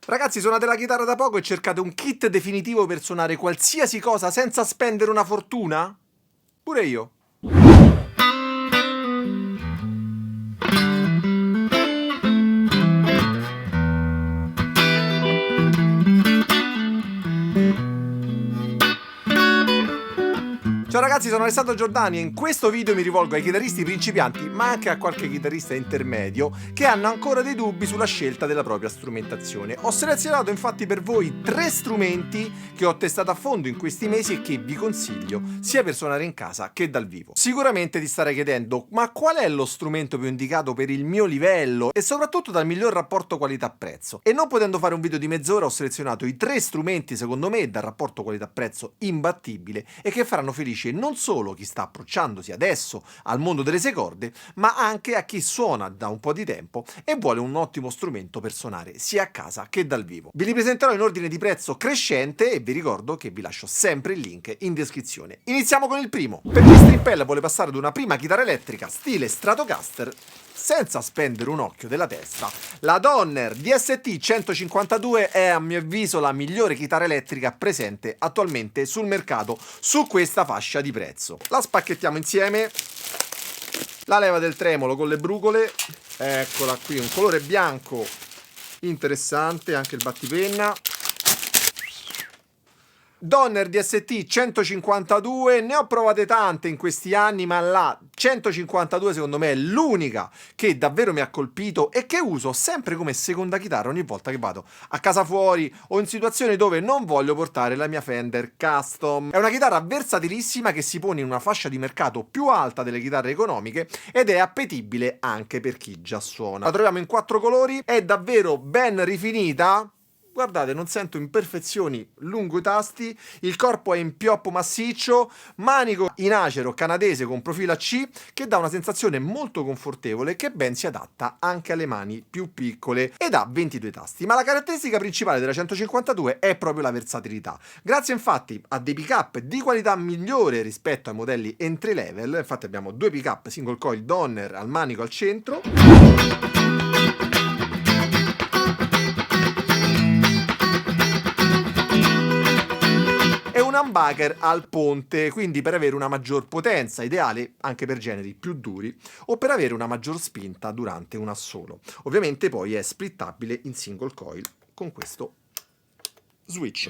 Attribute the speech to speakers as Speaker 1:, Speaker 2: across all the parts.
Speaker 1: Ragazzi, suonate la chitarra da poco e cercate un kit definitivo per suonare qualsiasi cosa senza spendere una fortuna? Pure io. Ciao ragazzi, sono Alessandro Giordani e in questo video mi rivolgo ai chitarristi principianti, ma anche a qualche chitarrista intermedio che hanno ancora dei dubbi sulla scelta della propria strumentazione. Ho selezionato infatti per voi 3 strumenti che ho testato a fondo in questi mesi e che vi consiglio sia per suonare in casa che dal vivo. Sicuramente ti starai chiedendo, ma qual è lo strumento più indicato per il mio livello e soprattutto dal miglior rapporto qualità-prezzo? E non potendo fare un video di mezz'ora ho selezionato i 3 strumenti secondo me dal rapporto qualità-prezzo imbattibile e che faranno felice non solo chi sta approcciandosi adesso al mondo delle 6 corde, ma anche a chi suona da un po' di tempo e vuole un ottimo strumento per suonare sia a casa che dal vivo. Ve li presenterò in ordine di prezzo crescente e vi ricordo che vi lascio sempre il link in descrizione. Iniziamo con il primo. Per chi strimpella vuole passare ad una prima chitarra elettrica stile Stratocaster senza spendere un occhio della testa, la Donner DST 152 è a mio avviso la migliore chitarra elettrica presente attualmente sul mercato su questa fascia di prezzo. La spacchettiamo insieme, la leva del tremolo con le brucole, eccola qui, un colore bianco interessante, anche il battipenna. Donner DST 152, ne ho provate tante in questi anni, ma la 152 secondo me è l'unica che davvero mi ha colpito e che uso sempre come seconda chitarra ogni volta che vado a casa fuori o in situazioni dove non voglio portare la mia Fender Custom. È una chitarra versatilissima che si pone in una fascia di mercato più alta delle chitarre economiche ed è appetibile anche per chi già suona. La troviamo in 4 colori, è davvero ben rifinita. Guardate, non sento imperfezioni lungo i tasti, il corpo è in pioppo massiccio, manico in acero canadese con profilo a C che dà una sensazione molto confortevole che ben si adatta anche alle mani più piccole ed ha 22 tasti. Ma la caratteristica principale della 152 è proprio la versatilità. Grazie infatti a dei pick-up di qualità migliore rispetto ai modelli entry level, infatti abbiamo 2 pick-up single coil Donner al manico al centro. Un humbucker al ponte, quindi per avere una maggior potenza, ideale anche per generi più duri o per avere una maggior spinta durante un assolo. Ovviamente poi è splittabile in single coil con questo switch.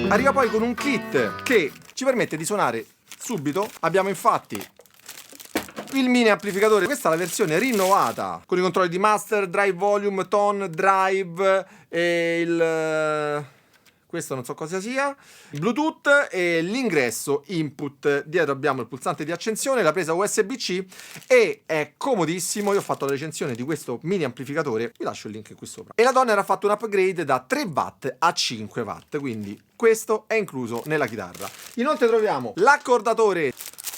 Speaker 1: Arriva poi con un kit che ci permette di suonare subito. Abbiamo infatti il mini amplificatore, questa è la versione rinnovata con i controlli di master, drive volume, tone, drive e il questo non so cosa sia, Bluetooth e l'ingresso input. Dietro abbiamo il pulsante di accensione, la presa USB-C e è comodissimo. Io ho fatto la recensione di questo mini amplificatore, vi lascio il link qui sopra. E la Donner ha fatto un upgrade da 3 watt a 5 watt, quindi questo è incluso nella chitarra. Inoltre troviamo l'accordatore,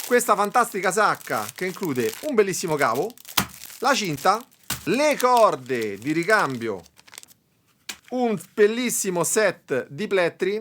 Speaker 1: questa fantastica sacca che include un bellissimo cavo, la cinta, le corde di ricambio, un bellissimo set di plettri,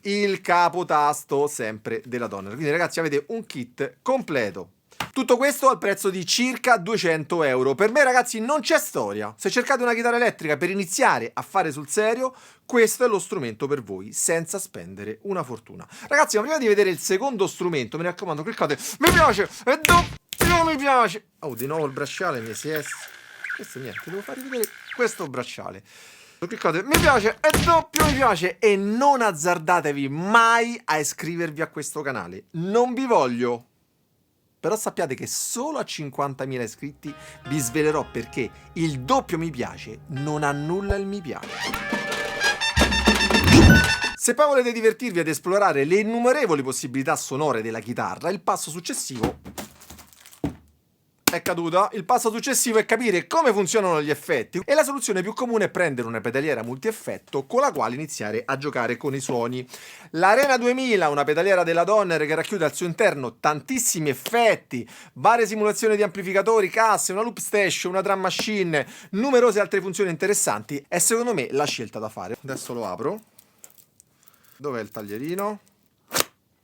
Speaker 1: il capotasto sempre della Donner. Quindi ragazzi avete un kit completo. Tutto questo al prezzo di circa 200 euro. Per me ragazzi non c'è storia. Se cercate una chitarra elettrica per iniziare a fare sul serio, questo è lo strumento per voi, senza spendere una fortuna. Ragazzi, ma prima di vedere il secondo strumento, mi raccomando, cliccate mi piace e doppio mi piace. Oh, di nuovo il bracciale mi si è... Questo niente, devo farvi vedere questo bracciale. Cliccate mi piace e doppio mi piace e non azzardatevi mai a iscrivervi a questo canale. Non vi voglio. Però sappiate che solo a 50.000 iscritti vi svelerò perché il doppio mi piace non annulla il mi piace. Se poi volete divertirvi ad esplorare le innumerevoli possibilità sonore della chitarra, il passo successivo è caduta. Il passo successivo è capire come funzionano gli effetti e la soluzione più comune è prendere una pedaliera multi-effetto con la quale iniziare a giocare con i suoni. L'Arena 2000, una pedaliera della Donner che racchiude al suo interno tantissimi effetti, varie simulazioni di amplificatori, casse, una loop station, una drum machine, numerose altre funzioni interessanti, è secondo me la scelta da fare. Adesso lo apro. Dov'è il taglierino?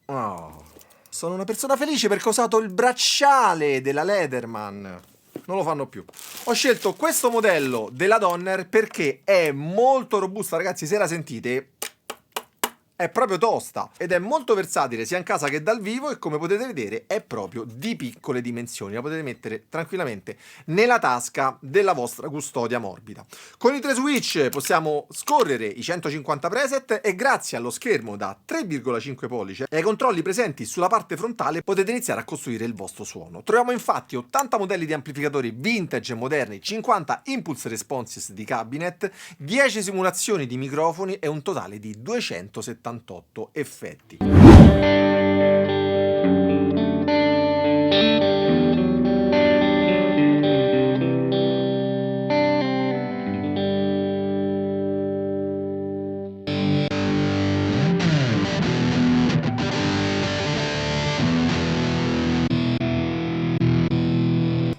Speaker 1: Oh, sono una persona felice perché ho usato il bracciale della Leatherman. Non lo fanno più. Ho scelto questo modello della Donner perché è molto robusta, ragazzi, se la sentite è proprio tosta ed è molto versatile sia in casa che dal vivo e come potete vedere è proprio di piccole dimensioni, la potete mettere tranquillamente nella tasca della vostra custodia morbida. Con i 3 switch possiamo scorrere i 150 preset e grazie allo schermo da 3,5 pollice e ai controlli presenti sulla parte frontale potete iniziare a costruire il vostro suono. Troviamo infatti 80 modelli di amplificatori vintage e moderni, 50 impulse responses di cabinet, 10 simulazioni di microfoni e un totale di 278 effetti.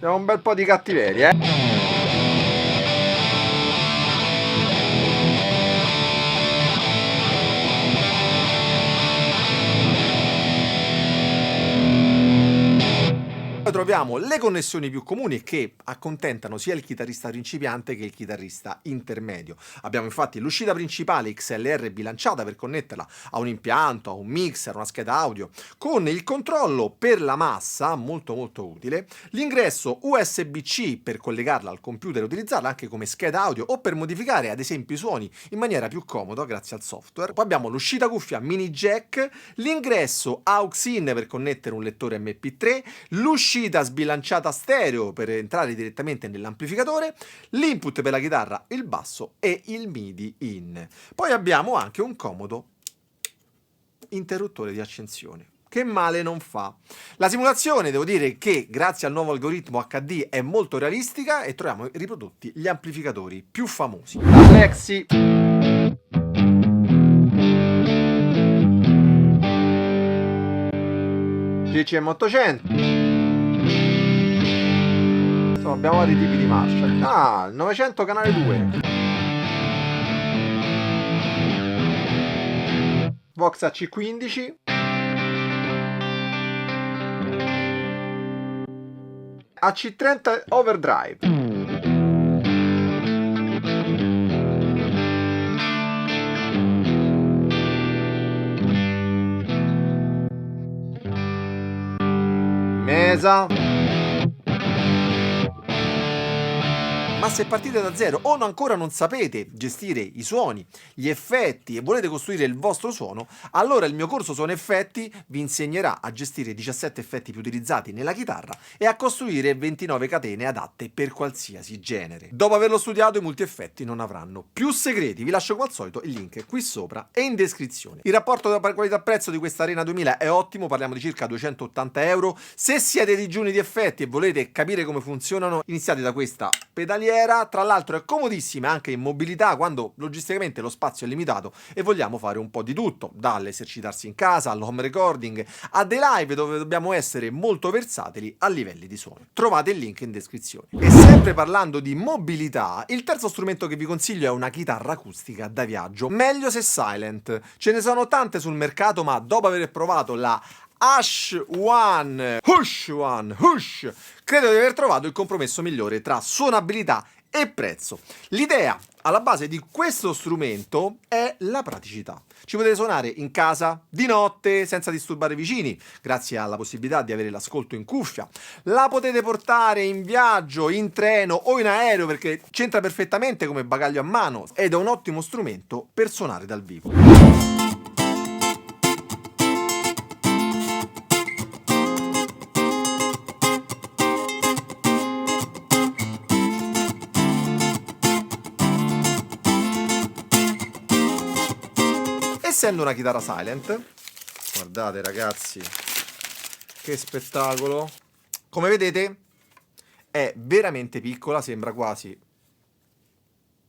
Speaker 1: Abbiamo un bel po' di cattiveria, Troviamo le connessioni più comuni che accontentano sia il chitarrista principiante che il chitarrista intermedio. Abbiamo infatti l'uscita principale XLR bilanciata per connetterla a un impianto, a un mixer, a una scheda audio, con il controllo per la massa, molto utile, l'ingresso USB-C per collegarla al computer e utilizzarla anche come scheda audio o per modificare ad esempio i suoni in maniera più comoda grazie al software. Poi abbiamo l'uscita cuffia mini jack, l'ingresso aux-in per connettere un lettore MP3, l'uscita sbilanciata stereo per entrare direttamente nell'amplificatore, l'input per la chitarra, il basso e il MIDI in. Poi abbiamo anche un comodo interruttore di accensione, che male non fa. La simulazione, devo dire che grazie al nuovo algoritmo HD è molto realistica e troviamo riprodotti gli amplificatori più famosi. La Plexi 10M800. Insomma, abbiamo vari tipi di Marshall. Ah, il 900 canale 2. Vox AC15. AC30 Overdrive. Mesa. Ma se partite da zero o ancora non sapete gestire i suoni, gli effetti e volete costruire il vostro suono, allora il mio corso Suono Effetti vi insegnerà a gestire i 17 effetti più utilizzati nella chitarra e a costruire 29 catene adatte per qualsiasi genere. Dopo averlo studiato, i multi-effetti non avranno più segreti. Vi lascio come al solito il link qui sopra e in descrizione. Il rapporto tra qualità-prezzo di questa Arena 2000 è ottimo, parliamo di circa 280 euro. Se siete digiuni di effetti e volete capire come funzionano, iniziate da questa pedaliera. Tra l'altro è comodissima anche in mobilità quando logisticamente lo spazio è limitato e vogliamo fare un po' di tutto, dall'esercitarsi in casa, all'home recording, a dei live dove dobbiamo essere molto versatili a livelli di suono. Trovate il link in descrizione. E sempre parlando di mobilità, il terzo strumento che vi consiglio è una chitarra acustica da viaggio, meglio se silent. Ce ne sono tante sul mercato, ma dopo aver provato la Hush One, credo di aver trovato il compromesso migliore tra suonabilità e prezzo. L'idea alla base di questo strumento è la praticità. Ci potete suonare in casa, di notte, senza disturbare i vicini, grazie alla possibilità di avere l'ascolto in cuffia. La potete portare in viaggio, in treno o in aereo perché c'entra perfettamente come bagaglio a mano ed è un ottimo strumento per suonare dal vivo. Essendo una chitarra silent, guardate ragazzi, che spettacolo, come vedete è veramente piccola, sembra quasi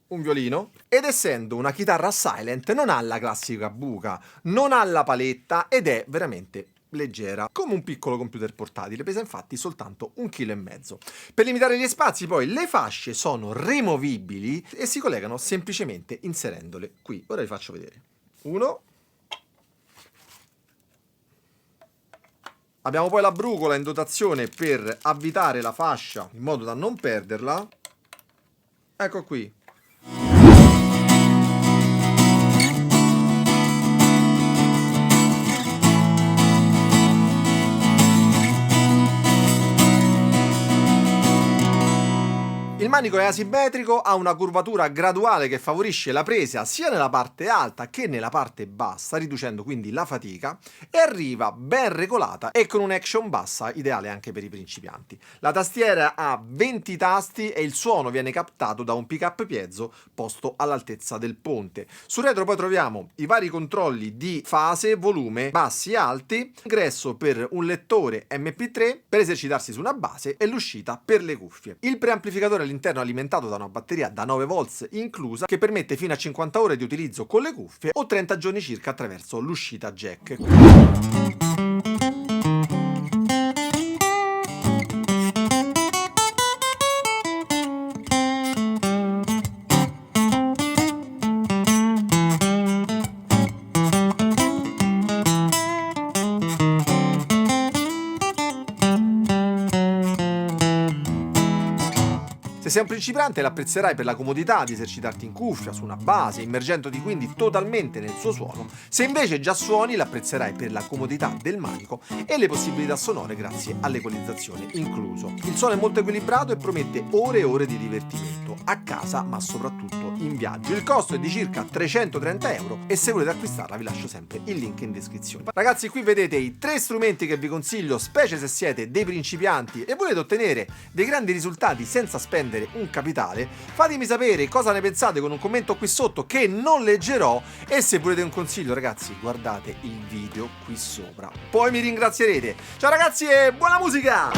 Speaker 1: un violino, ed essendo una chitarra silent non ha la classica buca, non ha la paletta ed è veramente leggera, come un piccolo computer portatile, pesa infatti soltanto 1,5 kg. Per limitare gli spazi poi le fasce sono removibili e si collegano semplicemente inserendole qui. Ora vi faccio vedere. 1, Abbiamo poi la brucola in dotazione per avvitare la fascia in modo da non perderla. Ecco qui. Il manico è asimmetrico, ha una curvatura graduale che favorisce la presa sia nella parte alta che nella parte bassa, riducendo quindi la fatica, e arriva ben regolata e con un'action bassa, ideale anche per i principianti. La tastiera ha 20 tasti e il suono viene captato da un pick-up piezo posto all'altezza del ponte. Sul retro poi troviamo i vari controlli di fase, volume, bassi e alti, ingresso per un lettore MP3 per esercitarsi su una base e l'uscita per le cuffie. Il preamplificatore all'interno alimentato da una batteria da 9 volts inclusa che permette fino a 50 ore di utilizzo con le cuffie o 30 giorni circa attraverso l'uscita jack. Se sei un principiante l'apprezzerai per la comodità di esercitarti in cuffia, su una base, immergendoti quindi totalmente nel suo suono. Se invece già suoni l'apprezzerai per la comodità del manico e le possibilità sonore grazie all'equalizzatore incluso. Il suono è molto equilibrato e promette ore e ore di divertimento, a casa ma soprattutto in viaggio. Il costo è di circa 330 euro e se volete acquistarla vi lascio sempre il link in descrizione. Ragazzi, qui vedete i 3 strumenti che vi consiglio, specie se siete dei principianti e volete ottenere dei grandi risultati senza spendere un capitale. Fatemi sapere cosa ne pensate con un commento qui sotto che non leggerò e se volete un consiglio, ragazzi, guardate il video qui sopra. Poi mi ringrazierete. Ciao ragazzi e buona musica!